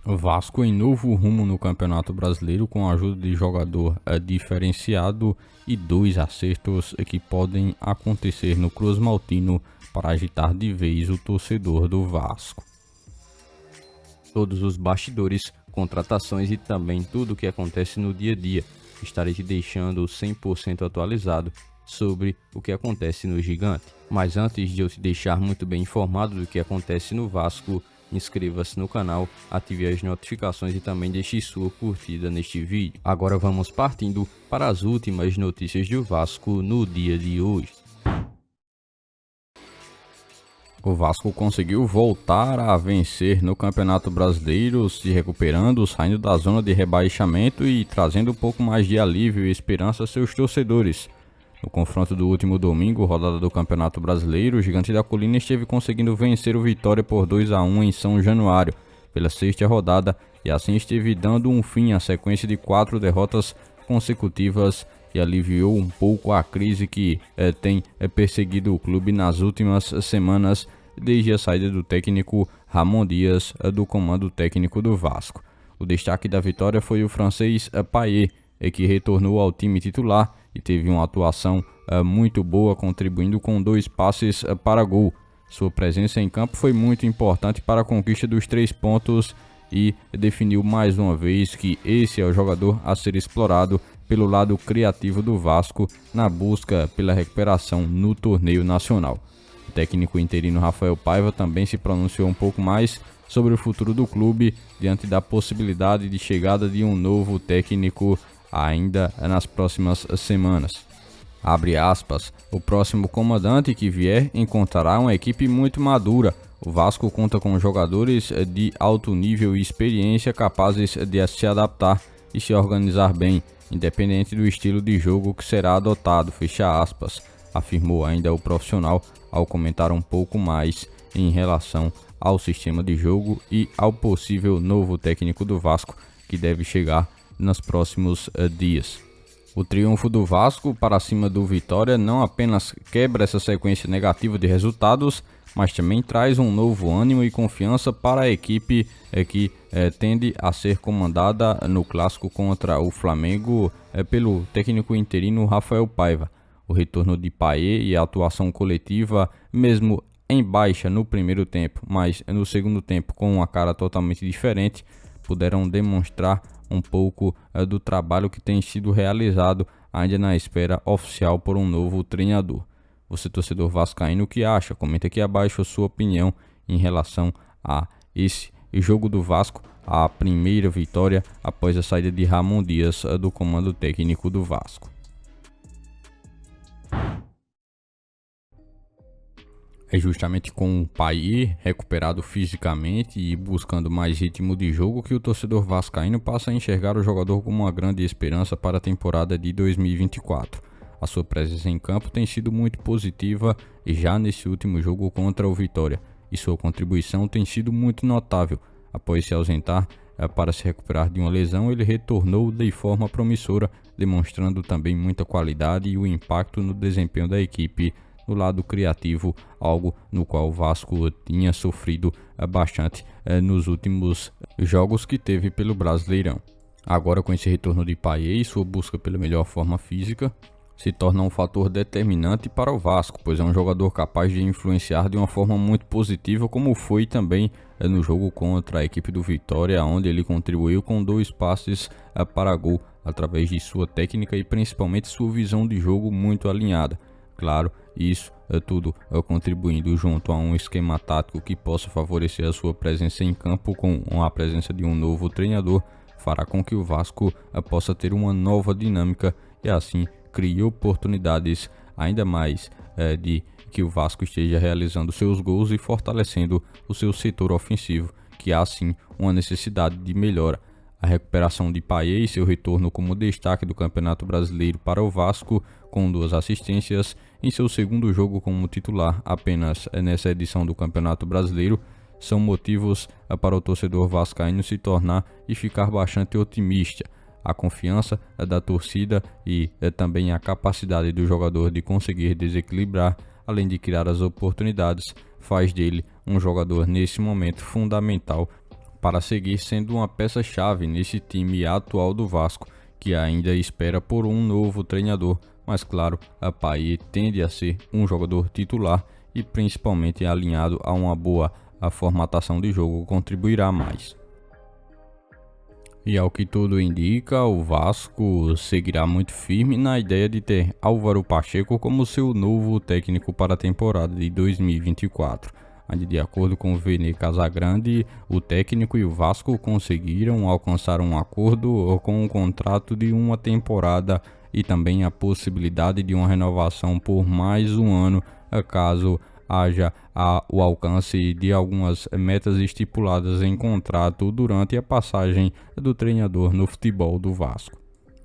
O Vasco em novo rumo no Campeonato Brasileiro com a ajuda de jogador diferenciado e dois acertos que podem acontecer no Cruz Maltino para agitar de vez o torcedor do Vasco. Todos os bastidores, contratações e também tudo o que acontece no dia a dia. Estarei te deixando 100% atualizado sobre o que acontece no Gigante. Mas antes de eu te deixar muito bem informado do que acontece no Vasco, inscreva-se no canal, ative as notificações e também deixe sua curtida neste vídeo. Agora vamos partindo para as últimas notícias do Vasco no dia de hoje. O Vasco conseguiu voltar a vencer no Campeonato Brasileiro, se recuperando, saindo da zona de rebaixamento e trazendo um pouco mais de alívio e esperança a seus torcedores. No confronto do último domingo, rodada do Campeonato Brasileiro, o Gigante da Colina esteve conseguindo vencer o Vitória por 2-1 em São Januário, pela sexta rodada, e assim esteve dando um fim à sequência de 4 derrotas consecutivas e aliviou um pouco a crise que tem perseguido o clube nas últimas semanas, desde a saída do técnico Ramon Dias do comando técnico do Vasco. O destaque da vitória foi o francês Payet, que retornou ao time titular e teve uma atuação muito boa, contribuindo com 2 passes para gol. Sua presença em campo foi muito importante para a conquista dos 3 pontos e definiu mais uma vez que esse é o jogador a ser explorado pelo lado criativo do Vasco na busca pela recuperação no torneio nacional. O técnico interino Rafael Paiva também se pronunciou um pouco mais sobre o futuro do clube diante da possibilidade de chegada de um novo técnico ainda nas próximas semanas. Abre aspas, o próximo comandante que vier encontrará uma equipe muito madura. O Vasco conta com jogadores de alto nível e experiência capazes de se adaptar e se organizar bem, independente do estilo de jogo que será adotado, fecha aspas, afirmou ainda o profissional ao comentar um pouco mais em relação ao sistema de jogo e ao possível novo técnico do Vasco que deve chegar nos próximos dias. O triunfo do Vasco para cima do Vitória não apenas quebra essa sequência negativa de resultados, mas também traz um novo ânimo e confiança para a equipe que tende a ser comandada no clássico contra o Flamengo pelo técnico interino Rafael Paiva. O retorno de Payet e a atuação coletiva, mesmo em baixa no primeiro tempo, mas no segundo tempo com uma cara totalmente diferente, puderam demonstrar um pouco do trabalho que tem sido realizado ainda na espera oficial por um novo treinador. Você, torcedor vascaíno, o que acha? Comenta aqui abaixo a sua opinião em relação a esse jogo do Vasco, a primeira vitória após a saída de Ramon Dias do comando técnico do Vasco. É justamente com o Payet recuperado fisicamente e buscando mais ritmo de jogo que o torcedor vascaíno passa a enxergar o jogador como uma grande esperança para a temporada de 2024. A sua presença em campo tem sido muito positiva já nesse último jogo contra o Vitória, e sua contribuição tem sido muito notável. Após se ausentar para se recuperar de uma lesão, ele retornou de forma promissora, demonstrando também muita qualidade e o impacto no desempenho da equipe no lado criativo, algo no qual o Vasco tinha sofrido bastante nos últimos jogos que teve pelo Brasileirão. Agora, com esse retorno de Payet e sua busca pela melhor forma física, se torna um fator determinante para o Vasco, pois é um jogador capaz de influenciar de uma forma muito positiva, como foi também no jogo contra a equipe do Vitória, onde ele contribuiu com 2 passes para gol, através de sua técnica e principalmente sua visão de jogo muito alinhada. Claro, isso tudo contribuindo junto a um esquema tático que possa favorecer a sua presença em campo com a presença de um novo treinador, fará com que o Vasco possa ter uma nova dinâmica e assim crie oportunidades ainda mais de que o Vasco esteja realizando seus gols e fortalecendo o seu setor ofensivo, que há sim uma necessidade de melhora. A recuperação de Payet e seu retorno como destaque do Campeonato Brasileiro para o Vasco, com 2 assistências em seu segundo jogo como titular apenas nessa edição do Campeonato Brasileiro, são motivos para o torcedor vascaíno se tornar e ficar bastante otimista. A confiança da torcida e também a capacidade do jogador de conseguir desequilibrar, além de criar as oportunidades, faz dele um jogador nesse momento fundamental para seguir sendo uma peça-chave nesse time atual do Vasco, que ainda espera por um novo treinador, mas claro, a Payet tende a ser um jogador titular e principalmente alinhado a uma boa formatação de jogo contribuirá mais. E ao que tudo indica, o Vasco seguirá muito firme na ideia de ter Álvaro Pacheco como seu novo técnico para a temporada de 2024. Onde, de acordo com o Vene Casagrande, o técnico e o Vasco conseguiram alcançar um acordo com um contrato de uma temporada e também a possibilidade de uma renovação por mais um ano, caso haja o alcance de algumas metas estipuladas em contrato durante a passagem do treinador no futebol do Vasco.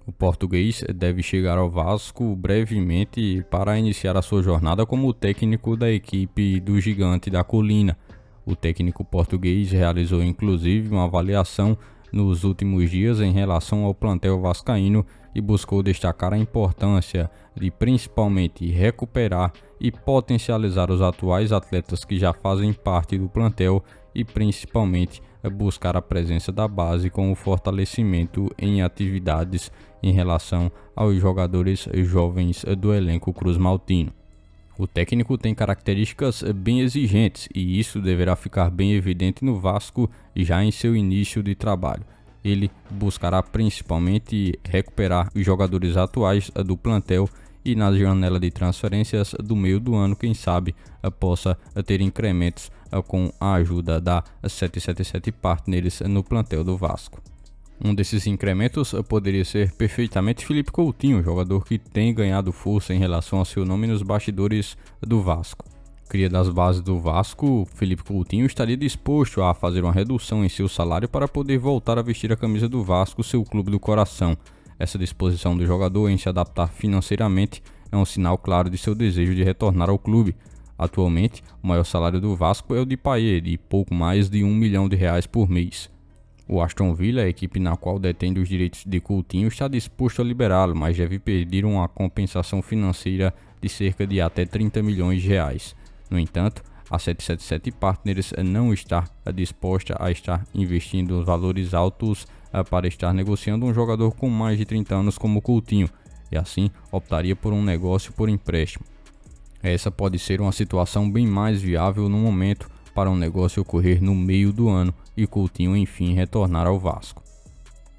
O português deve chegar ao Vasco brevemente para iniciar a sua jornada como técnico da equipe do Gigante da Colina. O técnico português realizou inclusive uma avaliação nos últimos dias em relação ao plantel vascaíno e buscou destacar a importância de principalmente recuperar e potencializar os atuais atletas que já fazem parte do plantel e principalmente buscar a presença da base com o fortalecimento em atividades em relação aos jogadores jovens do elenco cruzmaltino. O técnico tem características bem exigentes e isso deverá ficar bem evidente no Vasco já em seu início de trabalho. Ele buscará principalmente recuperar os jogadores atuais do plantel e na janela de transferências do meio do ano, quem sabe possa ter incrementos com a ajuda da 777 Partners no plantel do Vasco. Um desses incrementos poderia ser perfeitamente Felipe Coutinho, jogador que tem ganhado força em relação ao seu nome nos bastidores do Vasco. Cria das bases do Vasco, Felipe Coutinho estaria disposto a fazer uma redução em seu salário para poder voltar a vestir a camisa do Vasco, seu clube do coração. Essa disposição do jogador em se adaptar financeiramente é um sinal claro de seu desejo de retornar ao clube. Atualmente, o maior salário do Vasco é o de Payet, de pouco mais de R$1 milhão por mês. O Aston Villa, a equipe na qual detém os direitos de Coutinho, está disposto a liberá-lo, mas deve pedir uma compensação financeira de cerca de até R$30 milhões. No entanto, a 777 Partners não está disposta a estar investindo valores altos para estar negociando um jogador com mais de 30 anos como Coutinho, e assim optaria por um negócio por empréstimo. Essa pode ser uma situação bem mais viável no momento para um negócio ocorrer no meio do ano e Coutinho enfim retornar ao Vasco.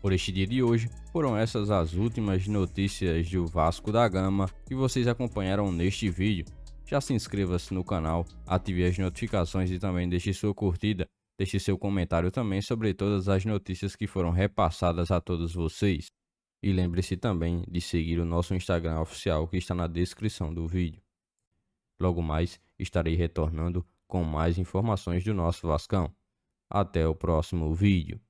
Por este dia de hoje, foram essas as últimas notícias do Vasco da Gama que vocês acompanharam neste vídeo. Já se inscreva-se no canal, ative as notificações e também deixe sua curtida. Deixe seu comentário também sobre todas as notícias que foram repassadas a todos vocês. E lembre-se também de seguir o nosso Instagram oficial que está na descrição do vídeo. Logo mais estarei retornando com mais informações do nosso Vascão. Até o próximo vídeo.